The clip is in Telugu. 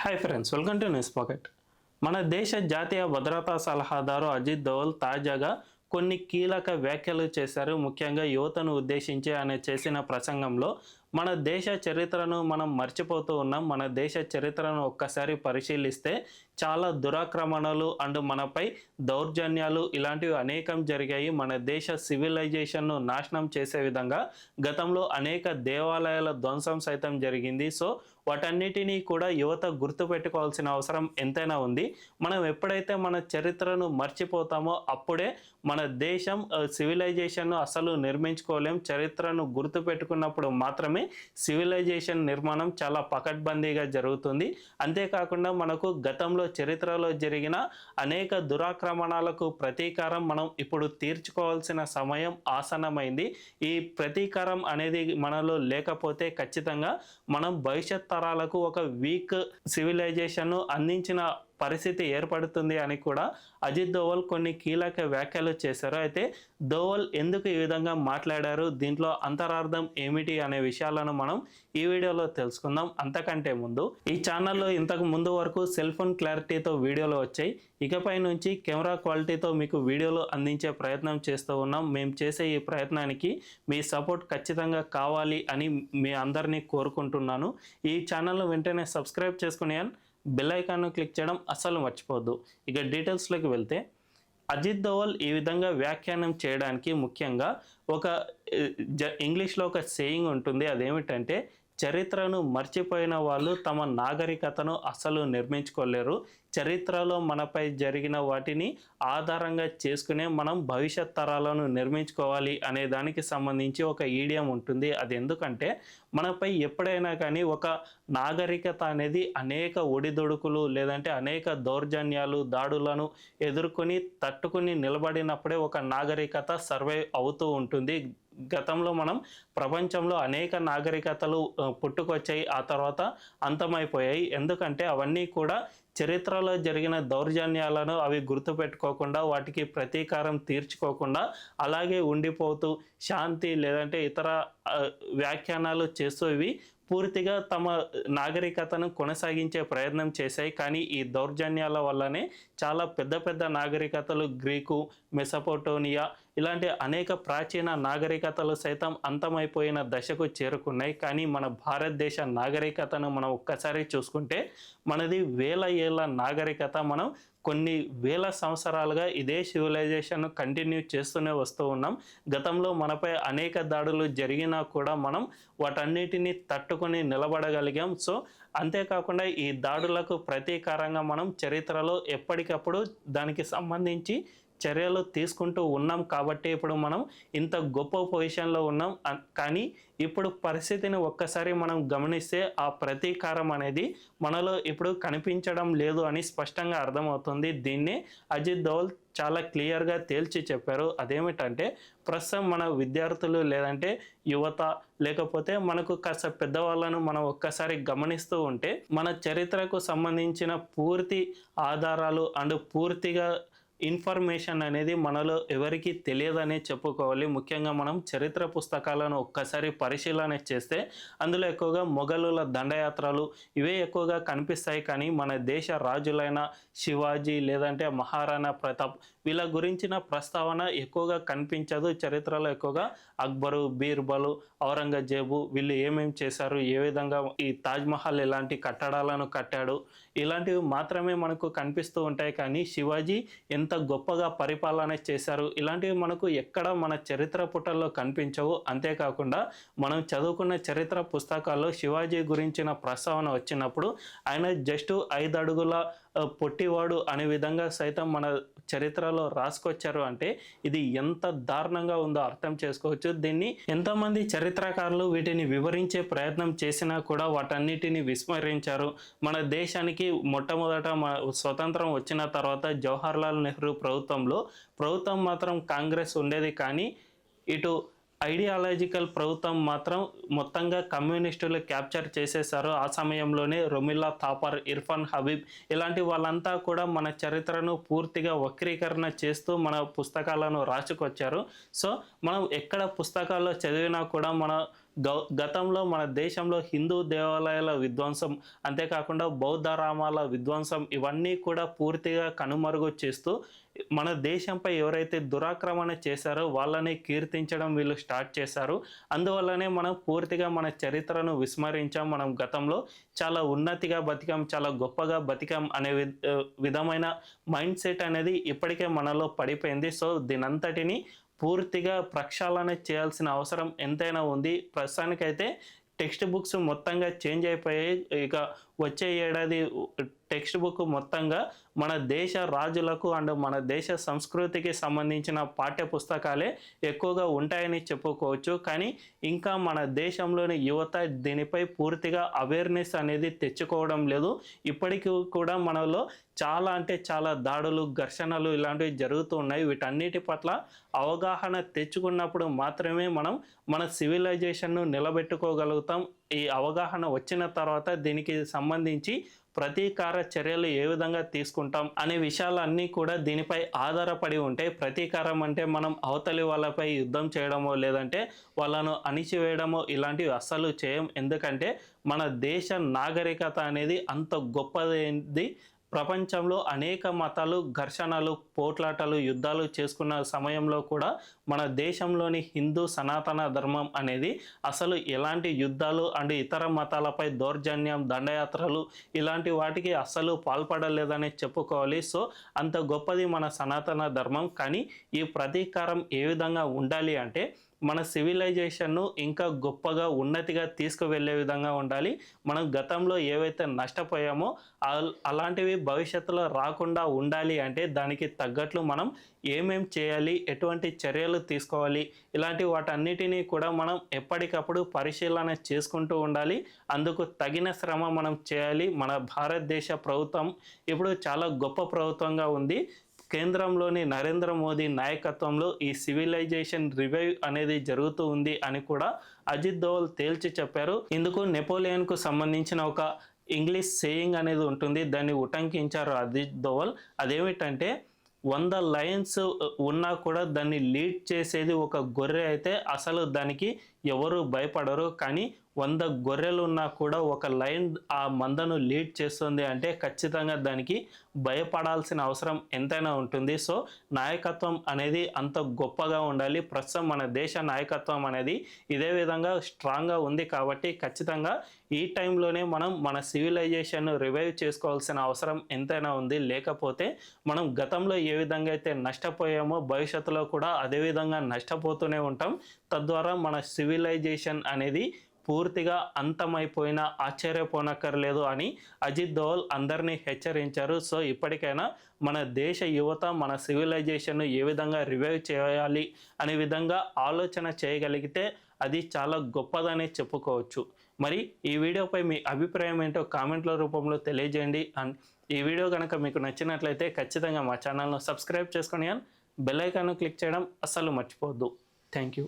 Hi friends, welcome to news pocket. మన దేశ జాతీయ భద్రతా సలహాదారు అజిత్ దోవల్ తాజాగా కొన్ని కీలక వ్యాఖ్యలు చేశారు. ముఖ్యంగా యువతను ఉద్దేశించి ఆయన చేసిన ప్రసంగంలో మన దేశ చరిత్రను మనం మర్చిపోతూ ఉన్నాం. మన దేశ చరిత్రను ఒక్కసారి పరిశీలిస్తే చాలా దురాక్రమణలు అండ్ మనపై దౌర్జన్యాలు ఇలాంటివి అనేకం జరిగాయి. మన దేశ సివిలైజేషన్ను నాశనం చేసే విధంగా గతంలో అనేక దేవాలయాల ధ్వంసం సైతం జరిగింది. సో వాటన్నిటినీ కూడా యువత గుర్తుపెట్టుకోవాల్సిన అవసరం ఎంతైనా ఉంది. మనం ఎప్పుడైతే మన చరిత్రను మర్చిపోతామో అప్పుడే మన దేశం సివిలైజేషన్ను అసలు నిర్మించుకోలేం. చరిత్రను గుర్తుపెట్టుకున్నప్పుడు మాత్రమే సివిలైజేషన్ నిర్మాణం చాలా పకడ్బందీగా జరుగుతుంది. అంతేకాకుండా మనకు గతంలో చరిత్రలో జరిగిన అనేక దురాక్రమణాలకు ప్రతీకారం మనం ఇప్పుడు తీర్చుకోవాల్సిన సమయం ఆసన్నమైంది. ఈ ప్రతీకారం అనేది మనలో లేకపోతే ఖచ్చితంగా మనం భవిష్యత్ తరాలకు ఒక వీక్ సివిలైజేషన్ను అందించిన పరిస్థితి ఏర్పడుతుంది అని కూడా అజిత్ దోవల్ కొన్ని కీలక వ్యాఖ్యలు చేశారు. అయితే దోవల్ ఎందుకు ఈ విధంగా మాట్లాడారు, దీంట్లో అంతరార్థం ఏమిటి అనే విషయాలను మనం ఈ వీడియోలో తెలుసుకుందాం. అంతకంటే ముందు ఈ ఛానల్లో ఇంతకు ముందు వరకు సెల్ ఫోన్ క్లారిటీతో వీడియోలు వచ్చాయి. ఇకపై నుంచి కెమెరా క్వాలిటీతో మీకు వీడియోలు అందించే ప్రయత్నం చేస్తూ ఉన్నాం. మేము చేసే ఈ ప్రయత్నానికి మీ సపోర్ట్ ఖచ్చితంగా కావాలి అని మీ అందరినీ కోరుకుంటున్నాను. ఈ ఛానల్ను వెంటనే సబ్స్క్రైబ్ చేసుకుని బెల్ ఐకాన్ను క్లిక్ చేయడం అస్సలు మర్చిపోవద్దు. ఇక డీటెయిల్స్లోకి వెళ్తే అజిత్ దోవల్ ఈ విధంగా వ్యాఖ్యానం చేయడానికి ముఖ్యంగా ఒక ఇంగ్లీష్లో ఒక సేయింగ్ ఉంటుంది. అదేమిటంటే చరిత్రను మర్చిపోయిన వాళ్ళు తమ నాగరికతను అసలు నిర్మించుకోలేరు. చరిత్రలో మనపై జరిగిన వాటిని ఆధారంగా చేసుకునే మనం భవిష్యత్ తరాలను నిర్మించుకోవాలి అనే దానికి సంబంధించి ఒక ఈడియం ఉంటుంది. అది ఎందుకంటే మనపై ఎప్పుడైనా కానీ ఒక నాగరికత అనేది అనేక ఒడిదొడుకులు లేదంటే అనేక దౌర్జన్యాలు దాడులను ఎదుర్కొని తట్టుకుని నిలబడినప్పుడే ఒక నాగరికత సర్వైవ్ అవుతూ ఉంటుంది. గతంలో మనం ప్రపంచంలో అనేక నాగరికతలు పుట్టుకొచ్చాయి, ఆ తర్వాత అంతమైపోయాయి. ఎందుకంటే అవన్నీ కూడా చరిత్రలో జరిగిన దౌర్జన్యాలను అవి గుర్తుపెట్టుకోకుండా వాటికి ప్రతీకారం తీర్చుకోకుండా అలాగే ఉండిపోతూ శాంతి లేదంటే ఇతర వ్యాఖ్యానాలు చేస్తూ ఇవి పూర్తిగా తమ నాగరికతను కొనసాగించే ప్రయత్నం చేశాయి. కానీ ఈ దౌర్జన్యాల వల్లనే చాలా పెద్ద పెద్ద నాగరికతలు గ్రీకు, మెసపోటోనియా ఇలాంటి అనేక ప్రాచీన నాగరికతలు సైతం అంతమైపోయిన దశకు చేరుకున్నాయి. కానీ మన భారతదేశ నాగరికతను మనం ఒక్కసారి చూసుకుంటే మనది వేల ఏళ్ళ నాగరికత. మనం కొన్ని వేల సంవత్సరాలుగా ఇదే సివిలైజేషన్ కంటిన్యూ చేస్తూనే వస్తూ ఉన్నాం. గతంలో మనపై అనేక దాడులు జరిగినా కూడా మనం వాటన్నిటిని తట్టుకొని నిలబడగలిగాం. సో అంతేకాకుండా ఈ దాడులకు ప్రతీకారంగా మనం చరిత్రలో ఎప్పటికప్పుడు దానికి సంబంధించి చర్యలు తీసుకుంటూ ఉన్నాం. కాబట్టి ఇప్పుడు మనం ఇంత గొప్ప పొజిషన్లో ఉన్నాం. కానీ ఇప్పుడు పరిస్థితిని ఒక్కసారి మనం గమనిస్తే ఆ ప్రతీకారం అనేది మనలో ఇప్పుడు కనిపించడం లేదు అని స్పష్టంగా అర్థమవుతుంది. దీన్ని అజిత్ దోవల్ చాలా క్లియర్గా తేల్చి చెప్పారు. అదేమిటంటే ప్రస్తుతం మన విద్యార్థులు లేదంటే యువత లేకపోతే మనకు కాస్త పెద్దవాళ్ళను మనం ఒక్కసారి గమనిస్తూ ఉంటే మన చరిత్రకు సంబంధించిన పూర్తి ఆధారాలు అండ్ పూర్తిగా ఇన్ఫర్మేషన్ అనేది మనలో ఎవరికి తెలియదనే చెప్పుకోవాలి. ముఖ్యంగా మనం చరిత్ర పుస్తకాలను ఒక్కసారి పరిశీలన చేస్తే అందులో ఎక్కువగా మొఘలుల దండయాత్రలు ఇవే ఎక్కువగా కనిపిస్తాయి. కానీ మన దేశ రాజులైన శివాజీ లేదంటే మహారాణా ప్రతాప్ వీళ్ళ గురించిన ప్రస్తావన ఎక్కువగా కనిపించదు. చరిత్రలో ఎక్కువగా అక్బరు, బీర్బలు, ఔరంగజేబు వీళ్ళు ఏమేమి చేశారు, ఏ విధంగా ఈ తాజ్మహల్ ఎలాంటి కట్టడాలను కట్టాడు ఇలాంటివి మాత్రమే మనకు కనిపిస్తూ ఉంటాయి. కానీ శివాజీ ఎంత గొప్పగా పరిపాలన చేశారు ఇలాంటివి మనకు ఎక్కడ మన చరిత్ర పుటల్లో కనిపించవు. అంతేకాకుండా మనం చదువుకున్న చరిత్ర పుస్తకాల్లో శివాజీ గురించిన ప్రస్తావన వచ్చినప్పుడు ఆయన జస్ట్ 5 అడుగుల పొట్టివాడు అనే విధంగా సైతం మన చరిత్రలో రాసుకొచ్చారు. అంటే ఇది ఎంత దారుణంగా ఉందో అర్థం చేసుకోవచ్చు. దీన్ని ఎంతోమంది చరిత్రకారులు వీటిని వివరించే ప్రయత్నం చేసినా కూడా వాటన్నిటిని విస్మరించారు. మన దేశానికి మొట్టమొదట స్వతంత్రం వచ్చిన తర్వాత జవహర్లాల్ నెహ్రూ ప్రభుత్వం మాత్రం కాంగ్రెస్ ఉండేది. కానీ ఇటు ఐడియాలజికల్ ప్రభుత్వం మాత్రం మొత్తంగా కమ్యూనిస్టులు క్యాప్చర్ చేసేశారు. ఆ సమయంలోనే రొమిల్లా థాపర్, ఇర్ఫాన్ హబీబ్ ఇలాంటి వాళ్ళంతా కూడా మన చరిత్రను పూర్తిగా వక్రీకరణ చేస్తూ మన పుస్తకాలను రాసుకొచ్చారు. సో మనం ఎక్కడ పుస్తకాల్లో చదివినా కూడా మన గతంలో మన దేశంలో హిందూ దేవాలయాల విధ్వంసం, అంతేకాకుండా బౌద్ధ రామాల విధ్వంసం ఇవన్నీ కూడా పూర్తిగా కనుమరుగు చేస్తూ మన దేశంపై ఎవరైతే దురాక్రమణ చేశారో వాళ్ళని కీర్తించడం వీళ్ళు స్టార్ట్ చేశారు. అందువల్లనే మనం పూర్తిగా మన చరిత్రను విస్మరించాం. మనం గతంలో చాలా ఉన్నతిగా బతికాం, చాలా గొప్పగా బతికాం అనే విధమైన మైండ్ సెట్ అనేది ఇప్పటికే మనలో పడిపోయింది. సో దీనంతటిని పూర్తిగా ప్రక్షాళన చేయాల్సిన అవసరం ఎంతైనా ఉంది. ప్రస్తుతానికైతే టెక్స్ట్ బుక్స్ మొత్తంగా చేంజ్ అయిపోయాయి. ఇక వచ్చే ఏడాది టెక్స్ట్ బుక్ మొత్తంగా మన దేశ రాజులకు అండ్ మన దేశ సంస్కృతికి సంబంధించిన పాఠ్య పుస్తకాలే ఎక్కువగా ఉంటాయని చెప్పుకోవచ్చు. కానీ ఇంకా మన దేశంలోని యువత దీనిపై పూర్తిగా అవేర్నెస్ అనేది తెచ్చుకోవడం లేదు. ఇప్పటికీ కూడా మనలో చాలా అంటే చాలా దాడులు, ఘర్షణలు ఇలాంటివి జరుగుతూ ఉన్నాయి. వీటన్నిటి పట్ల అవగాహన తెచ్చుకున్నప్పుడు మాత్రమే మనం మన సివిలైజేషన్ను నిలబెట్టుకోగలుగుతాం. ఈ అవగాహన వచ్చిన తర్వాత దీనికి సంబంధించి ప్రతీకార చర్యలు ఏ విధంగా తీసుకుంటాం అనే విషయాలన్నీ కూడా దీనిపై ఆధారపడి ఉంటాయి. ప్రతీకారం అంటే మనం అవతలి వాళ్ళపై యుద్ధం చేయడమో లేదంటే వాళ్ళను అణిచివేయడమో ఇలాంటివి అస్సలు చేయం. ఎందుకంటే మన దేశ నాగరికత అనేది అంత గొప్పది. ప్రపంచంలో అనేక మతాలు ఘర్షణలు, పోట్లాటలు, యుద్ధాలు చేసుకున్న సమయంలో కూడా మన దేశంలోని హిందూ సనాతన ధర్మం అనేది అసలు ఎలాంటి యుద్ధాలు అండ్ ఇతర మతాలపై దౌర్జన్యం, దండయాత్రలు ఇలాంటి వాటికి అస్సలు పాల్పడలేదని చెప్పుకోవాలి. సో అంత గొప్పది మన సనాతన ధర్మం. కానీ ఈ ప్రతీకారం ఏ విధంగా ఉండాలి అంటే మన సివిలైజేషన్ను ఇంకా గొప్పగా ఉన్నతిగా తీసుకువెళ్ళే విధంగా ఉండాలి. మనం గతంలో ఏవైతే నష్టపోయామో అలాంటివి భవిష్యత్తులో రాకుండా ఉండాలి అంటే దానికి తగ్గట్లు మనం ఏమేం చేయాలి, ఎటువంటి చర్యలు తీసుకోవాలి, ఇలాంటి వాటన్నిటినీ కూడా మనం ఎప్పటికప్పుడు పరిశీలన చేసుకుంటూ ఉండాలి. అందుకు తగిన శ్రమ మనం చేయాలి. మన భారతదేశ ప్రభుత్వం ఇప్పుడు చాలా గొప్ప ప్రభుత్వంగా ఉంది. కేంద్రంలోని నరేంద్ర మోదీ నాయకత్వంలో ఈ సివిలైజేషన్ రివైవ్ అనేది జరుగుతూ ఉంది అని కూడా అజిత్ దోవల్ తేల్చి చెప్పారు. ఇందుకు నెపోలియన్కు సంబంధించిన ఒక ఇంగ్లీష్ సేయింగ్ అనేది ఉంటుంది. దాన్ని ఉటంకించారు అజిత్ దోవల్. అదేమిటంటే 100 లయన్స్ ఉన్నా కూడా దాన్ని లీడ్ చేసేది ఒక గొర్రె అయితే అసలు దానికి ఎవరు భయపడరు. కానీ 100 గొర్రెలు ఉన్నా కూడా ఒక లైన్ ఆ మందను లీడ్ చేస్తుంది అంటే ఖచ్చితంగా దానికి భయపడాల్సిన అవసరం ఎంతైనా ఉంటుంది. సో నాయకత్వం అనేది అంత గొప్పగా ఉండాలి. ప్రస్తుతం మన దేశ నాయకత్వం అనేది ఇదే విధంగా స్ట్రాంగ్గా ఉంది కాబట్టి ఖచ్చితంగా ఈ టైంలోనే మనం మన సివిలైజేషన్ను రివైవ్ చేసుకోవాల్సిన అవసరం ఎంతైనా ఉంది. లేకపోతే మనం గతంలో ఏ విధంగా అయితే నష్టపోయామో భవిష్యత్తులో కూడా అదే విధంగా నష్టపోతూనే ఉంటాం. తద్వారా మన సివిలైజేషన్ అనేది పూర్తిగా అంతమైపోయినా ఆశ్చర్యపోనక్కర్లేదు అని అజిత్ దోవల్ అందరినీ హెచ్చరించారు. సో ఇప్పటికైనా మన దేశ యువత మన సివిలైజేషన్ను ఏ విధంగా రివైవ్ చేయాలి అనే విధంగా ఆలోచన చేయగలిగితే అది చాలా గొప్పదని చెప్పుకోవచ్చు. మరి ఈ వీడియోపై మీ అభిప్రాయం ఏంటో కామెంట్ల రూపంలో తెలియజేయండి. అండ్ ఈ వీడియో కనుక మీకు నచ్చినట్లయితే ఖచ్చితంగా మా ఛానల్ను సబ్స్క్రైబ్ చేసుకొని బెల్ ఐకాన్ను క్లిక్ చేయడం అస్సలు మర్చిపోవద్దు. Thank you.